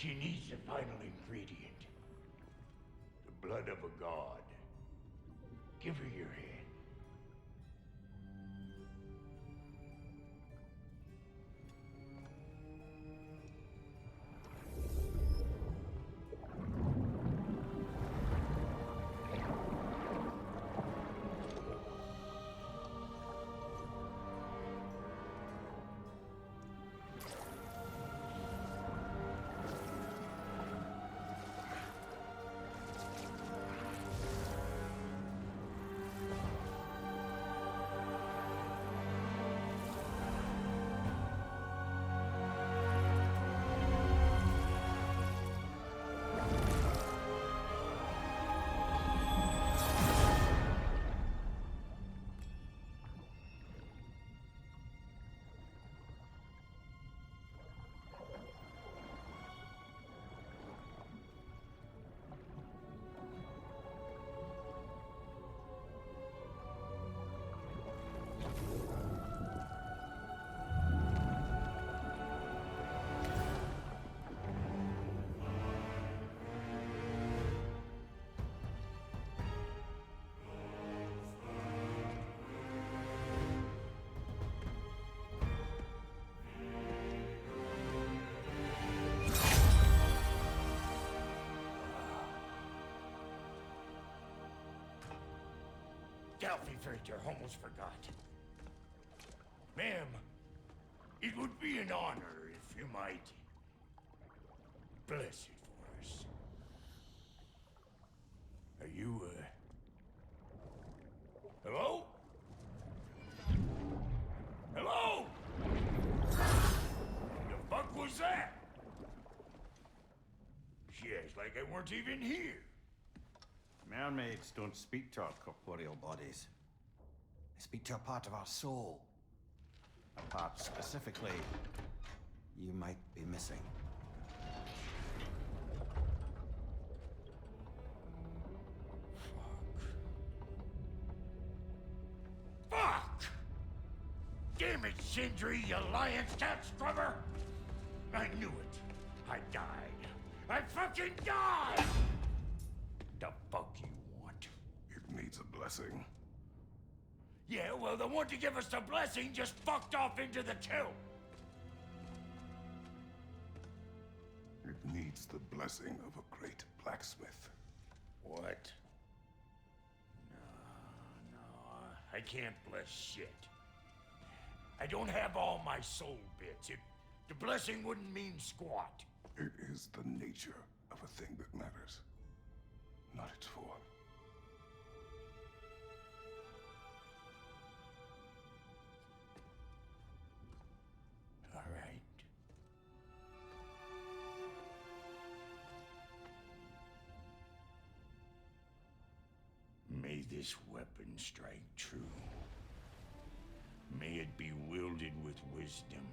She needs the final ingredient. The blood of a god. Give her your hand. Delphi, I almost forgot. Ma'am, it would be an honor if you might bless it for us. Are you, hello? Hello? The fuck was that? She acts like I weren't even here. Mermaids don't speak to our corporeal bodies. They speak to a part of our soul. A part specifically you might be missing. Fuck! Damn it, Sindri, you lion cat scrubber! I knew it. I died. I fucking died! The fuck you want? It needs a blessing. Yeah, well, the one to give us the blessing just fucked off into the kill. It needs the blessing of a great blacksmith. What? No, I can't bless shit. I don't have all my soul bits. The blessing wouldn't mean squat. It is the nature of a thing that matters, not its form. All right. May this weapon strike true. May it be wielded with wisdom.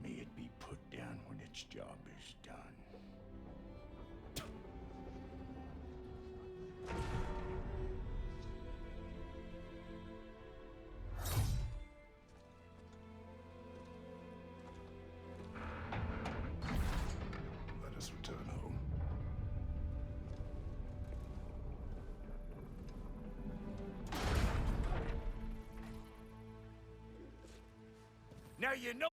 May it be put down when its job is done. Let us return home. Now you know.